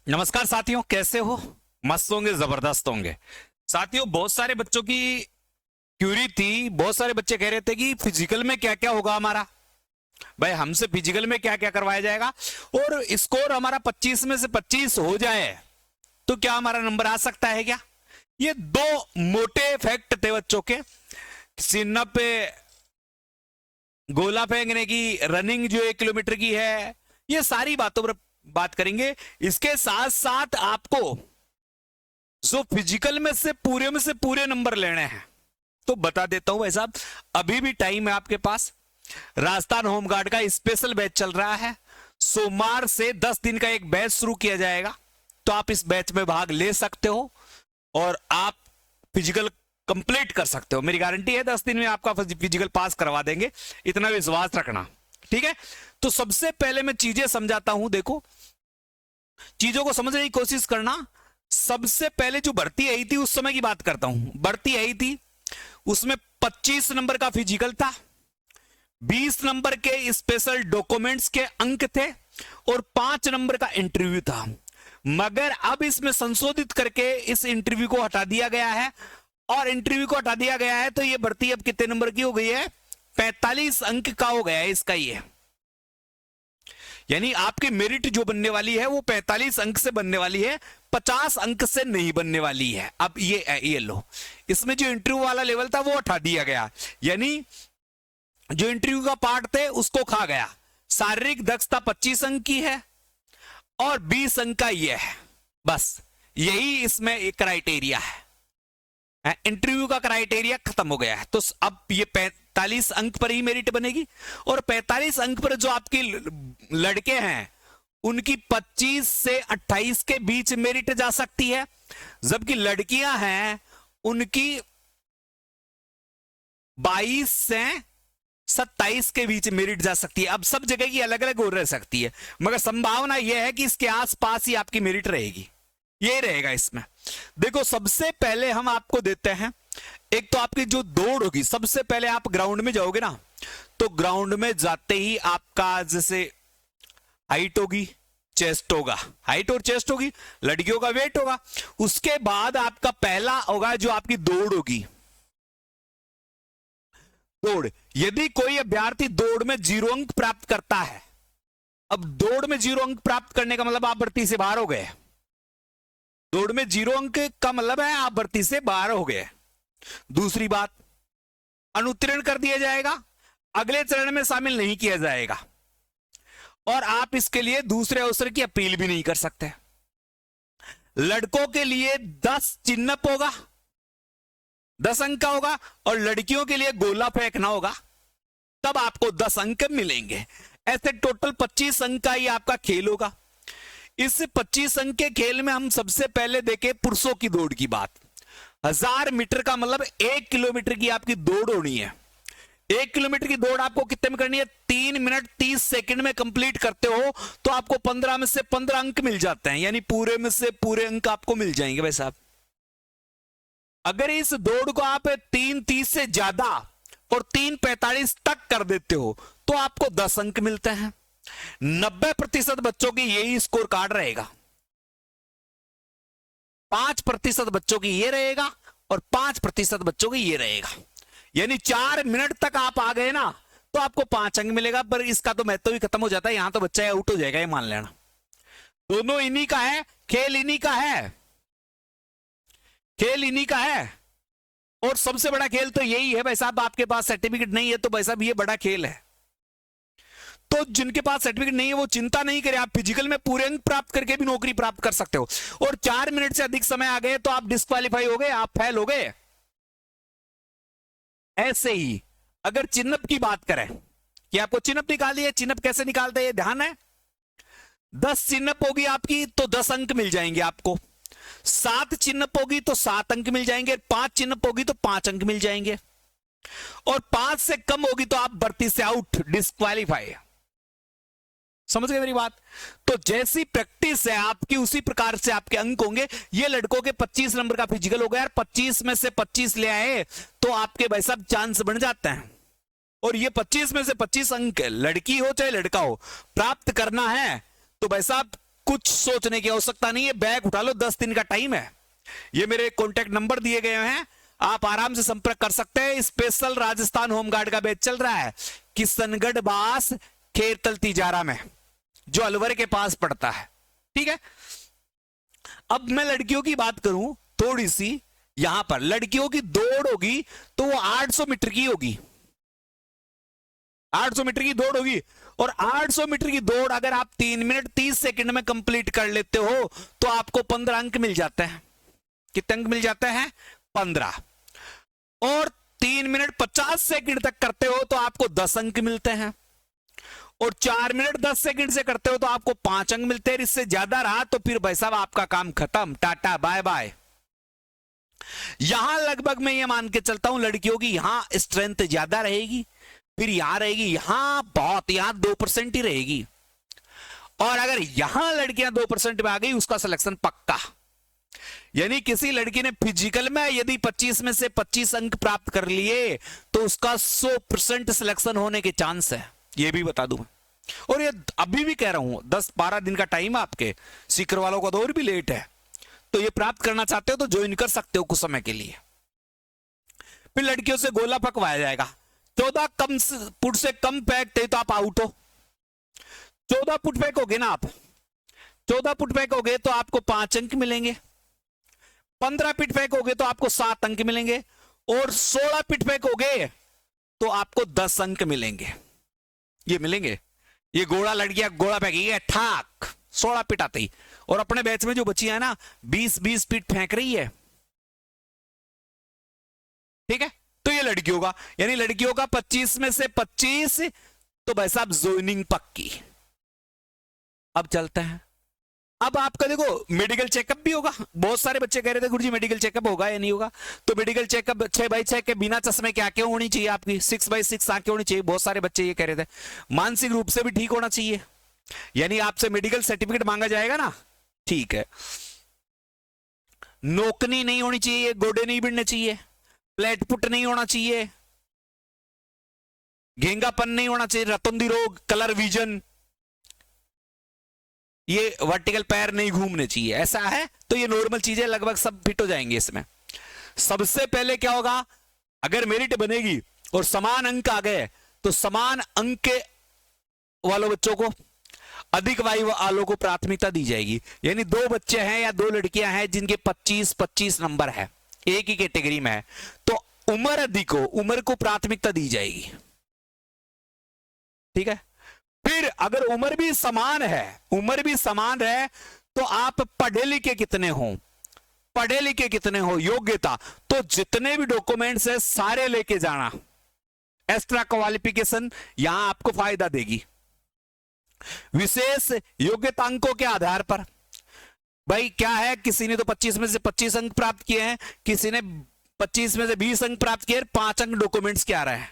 नमस्कार साथियों, कैसे हो? मस्त होंगे, जबरदस्त होंगे। साथियों, बहुत सारे बच्चों की क्यूरी थी। बहुत सारे बच्चे कह रहे थे कि फिजिकल में क्या क्या होगा हमारा। भाई, हमसे फिजिकल में क्या क्या करवाया जाएगा और स्कोर हमारा 25 में से 25 हो जाए तो क्या हमारा नंबर आ सकता है क्या? ये दो मोटे फैक्ट थे बच्चों के। सिन्ना पे गोला फेंकने की, रनिंग जो 1 किलोमीटर की है, ये सारी बातों पर बात करेंगे। इसके साथ साथ आपको जो फिजिकल में से पूरे नंबर लेने हैं तो बता देता हूं भाई साहब, अभी भी टाइम है आपके पास। राजस्थान होमगार्ड का स्पेशल बैच चल रहा है। सोमवार से 10 दिन का एक बैच शुरू किया जाएगा, तो आप इस बैच में भाग ले सकते हो और आप फिजिकल कंप्लीट कर सकते हो। मेरी गारंटी है 10 दिन में आपका फिजिकल पास करवा देंगे, इतना विश्वास रखना। ठीक है, तो सबसे पहले मैं चीजें समझाता हूं। देखो, चीजों को समझने की कोशिश करना। सबसे पहले जो भर्ती आई थी उस समय की बात करता हूं। भर्ती आई थी, उसमें 25 नंबर का फिजिकल था, 20 नंबर के स्पेशल डॉक्यूमेंट्स के अंक थे और 5 नंबर का इंटरव्यू था। मगर अब इसमें संशोधित करके इस इंटरव्यू को हटा दिया गया है। और इंटरव्यू को हटा दिया गया है तो ये भर्ती अब कितने नंबर की हो गई है? 45 अंक का हो गया है इसका। ये यानी आपकी मेरिट जो बनने वाली है वो 45 अंक से बनने वाली है, 50 अंक से नहीं बनने वाली है। अब ये लो, इसमें जो इंटरव्यू वाला लेवल था वो हटा दिया गया। यानी जो इंटरव्यू का पार्ट थे उसको खा गया। शारीरिक दक्षता 25 अंक की है और 20 अंक का ये है। बस यही इसमें एक क्राइटेरिया है। इंटरव्यू का क्राइटेरिया खत्म हो गया है, तो अब ये 45 अंक पर ही मेरिट बनेगी। और 45 अंक पर जो आपके लड़के हैं उनकी 25 से 28 के बीच मेरिट जा सकती है, जबकि लड़कियां हैं उनकी 22 से 27 के बीच मेरिट जा सकती है। अब सब जगह की अलग अलग हो रह सकती है, मगर संभावना यह है कि इसके आसपास ही आपकी मेरिट रहेगी। ये रहेगा इसमें। देखो, सबसे पहले हम आपको देते हैं, एक तो आपकी जो दौड़ होगी। सबसे पहले आप ग्राउंड में जाओगे ना, तो ग्राउंड में जाते ही आपका जैसे हाइट होगी, चेस्ट होगा। हाइट और चेस्ट होगी, लड़कियों का वेट होगा। उसके बाद आपका पहला होगा जो आपकी दौड़ होगी। दौड़, यदि कोई अभ्यर्थी दौड़ में 0 अंक प्राप्त करता है, अब दौड़ में 0 अंक प्राप्त करने का मतलब आप भर्ती से बाहर हो गए। दौड़ में 0 अंक का मतलब है आप भर्ती से बाहर हो गए। दूसरी बात, अनुत्तीर्ण कर दिया जाएगा, अगले चरण में शामिल नहीं किया जाएगा और आप इसके लिए दूसरे अवसर की अपील भी नहीं कर सकते। लड़कों के लिए 10 चिन्हप होगा, 10 अंक का होगा, और लड़कियों के लिए गोला फेंकना होगा, तब आपको 10 अंक मिलेंगे। ऐसे टोटल 25 अंक का ही आपका खेल होगा। इस 25 अंक के खेल में हम सबसे पहले देखें पुरुषों की दौड़ की बात। 1000 मीटर का मतलब 1 किलोमीटर की आपकी दौड़ होनी है। 1 किलोमीटर की दौड़ आपको कितने में करनी है? 3 मिनट 30 सेकंड में कंप्लीट करते हो तो आपको 15 में से 15 अंक मिल जाते हैं, यानी पूरे में से पूरे अंक आपको मिल जाएंगे भाई साहब। अगर इस दौड़ को आप 3:30 से ज्यादा और 3:45 तक कर देते हो तो आपको 10 अंक मिलते हैं। 90% बच्चों की यही स्कोर कार्ड रहेगा। 5% बच्चों की ये रहेगा और 5% बच्चों की ये रहेगा। यानी 4 मिनट तक आप आ गए ना तो आपको 5 अंक मिलेगा। पर इसका तो महत्व ही खत्म हो जाता है, यहां तो बच्चा आउट हो जाएगा, ये मान लेना। दोनों इन्हीं का है, खेल इन्हीं का है, खेल इन्हीं का है। और सबसे बड़ा खेल तो यही है भाई साहब। आपके पास सर्टिफिकेट नहीं है तो भाई साहब ये बड़ा खेल है। तो जिनके पास सर्टिफिकेट नहीं है वो चिंता नहीं करें, आप फिजिकल में पूरे अंक प्राप्त करके भी नौकरी प्राप्त कर सकते हो। और 4 मिनट से अधिक समय आ गए तो आप डिस्क्वालीफाई हो गए, आप फेल हो गए। ऐसे ही अगर चिन्हप की बात करें कि आपको चिन्हप निकालिए, चिन्हप कैसे निकालते हैं ध्यान है। 10 चिन्हप होगी आपकी तो 10 अंक मिल जाएंगे आपको। 7 चिन्हप होगी तो 7 अंक मिल जाएंगे। 5 चिन्हप होगी तो 5 अंक मिल जाएंगे। और 5 से कम होगी तो आप भर्ती से आउट, डिस्क्वालीफाई। समझ गए मेरी बात? तो जैसी प्रैक्टिस है आपकी उसी प्रकार से आपके अंक होंगे। ये लड़कों के 25 नंबर का फिजिकल हो गया यार, 25 में से 25 ले आए तो आपके भाई साहब चांस बन जाते हैं। और ये 25 में से 25 अंक लड़की हो चाहे लड़का हो प्राप्त करना है तो भाई साहब कुछ सोचने की आवश्यकता नहीं है, बैग उठा लो, 10 दिन का टाइम है। ये मेरे कॉन्टेक्ट नंबर दिए गए हैं, आप आराम से संपर्क कर सकते हैं। स्पेशल राजस्थान होमगार्ड का बैच चल रहा है किशनगढ़ बास खेरतल तिजारा में, जो अलवर के पास पड़ता है। ठीक है, अब मैं लड़कियों की बात करूं थोड़ी सी। यहां पर लड़कियों की दौड़ होगी तो वो 800 मीटर की होगी, 800 मीटर की दौड़ होगी। और 800 मीटर की दौड़ अगर आप 3 मिनट 30 सेकंड में कंप्लीट कर लेते हो तो आपको 15 अंक मिल जाते हैं। कितने अंक मिल जाते हैं? 15। और 3 मिनट 50 सेकंड तक करते हो तो आपको 10 अंक मिलते हैं। और 4 मिनट 10 सेकंड से करते हो तो आपको 5 अंक मिलते हैं। इससे ज्यादा रहा तो फिर भाई साहब आपका काम खत्म, टाटा बाय बाय। यहां लगभग मैं ये मान के चलता हूं लड़कियों की यहां स्ट्रेंथ ज्यादा रहेगी, फिर यहां रहेगी, यहां बहुत, यहां 2% ही रहेगी। और अगर यहां लड़कियां 2% में आ गई उसका सिलेक्शन पक्का। यानी किसी लड़की ने फिजिकल में यदि 25 में से 25 अंक प्राप्त कर लिए तो उसका 100% सिलेक्शन होने के चांस है, ये भी बता दूं। और ये अभी भी कह रहा हूं 10-12 दिन का टाइम है आपके, सीकर वालों का दौर भी लेट है, तो ये प्राप्त करना चाहते हो तो ज्वाइन कर सकते हो कुछ समय के लिए। फिर लड़कियों से गोला पकवाया जाएगा। 14 फुट से कम फेंक थे तो आप आउट हो। 14 फुट फेंकोगे ना आप, 14 फुट फेंकोगे तो आपको 5 अंक मिलेंगे। 15 फीट फेंकोगे तो आपको 7 अंक मिलेंगे। और 16 फीट फेंकोगे तो आपको 10 अंक मिलेंगे। ये मिलेंगे। ये गोला लड़कियां गोला फेंकेगी ठाक 16 फीट आते ही। और अपने बैच में जो बच्ची है ना 20-20 फीट फेंक रही है। ठीक है, तो ये लड़कियों का, यानी लड़कियों का 25 में से 25 तो भाई साहब ज्वाइनिंग पक्की। अब चलते हैं, अब आपका देखो मेडिकल चेकअप भी होगा। बहुत सारे बच्चे कह रहे थे गुरुजी मेडिकल चेकअप होगा या नहीं होगा, तो मेडिकल चेकअप 6x6 के बिना चश्मे क्या क्यों होनी चाहिए आपकी, 6x6 आंखें होनी चाहिए। बहुत सारे बच्चे ये कह रहे थे। मानसिक रूप से भी ठीक होना चाहिए, यानी आपसे मेडिकल सर्टिफिकेट मांगा जाएगा ना, ठीक है। नोकनी नहीं होनी चाहिए, गोडे नहीं भिड़ने चाहिए, प्लेटपुट नहीं होना चाहिए, घेंगापन नहीं होना चाहिए, रतुंधी रोग, कलर विजन, ये वर्टिकल पैर नहीं घूमने चाहिए। ऐसा है तो ये नॉर्मल चीजें लगभग सब फिट हो जाएंगे इसमें। सबसे पहले क्या होगा, अगर मेरिट बनेगी और समान अंक आ गए तो समान अंक वालों बच्चों को, अधिक वायु वालों को प्राथमिकता दी जाएगी। यानी 2 बच्चे हैं या 2 लड़कियां हैं जिनके 25-25 नंबर है, एक ही कैटेगरी में है, तो उम्र अधिक हो, उम्र को प्राथमिकता दी जाएगी। ठीक है, फिर अगर उम्र भी समान है, उम्र भी समान है तो आप पढ़े लिखे कितने हो, पढ़े लिखे कितने हो, योग्यता, तो जितने भी डॉक्यूमेंट्स है सारे लेके जाना। एक्स्ट्रा क्वालिफिकेशन यहां आपको फायदा देगी। विशेष योग्यता अंकों के आधार पर, भाई क्या है, किसी ने तो 25 में से 25 अंक प्राप्त किए हैं, किसी ने 25 में से 20 अंक प्राप्त किए, 5 अंक डॉक्यूमेंट्स के आ रहे हैं,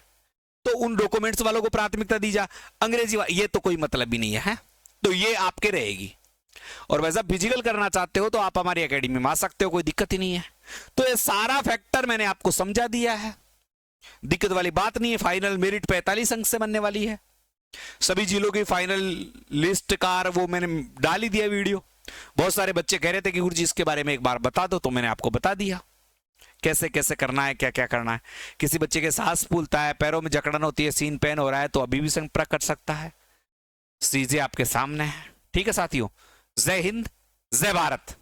तो उन डॉक्यूमेंट्स वालों को प्राथमिकता दी जा। अंग्रेजी ये तो कोई मतलब ही नहीं है, तो ये आपके रहेगी। और वैसा फिजिकल करना चाहते हो तो आप हमारी एकेडमी में आ सकते हो, कोई दिक्कत ही नहीं है। तो ये सारा फैक्टर मैंने आपको समझा दिया है, दिक्कत वाली बात नहीं है। फाइनल मेरिट 45 अंक से बनने वाली है। सभी जिलों की फाइनल लिस्ट कार वो मैंने डाल ही दिया वीडियो। बहुत सारे बच्चे कह रहे थे कि गुरुजी इसके बारे में एक बार बता दो, तो मैंने आपको बता दिया कैसे कैसे करना है, क्या क्या करना है। किसी बच्चे के सांस फूलता है, पैरों में जकड़न होती है, सीन पेन हो रहा है, तो अभी भी संपर्क कर सकता है। चीजें आपके सामने है। ठीक है साथियों, जय हिंद, जय भारत।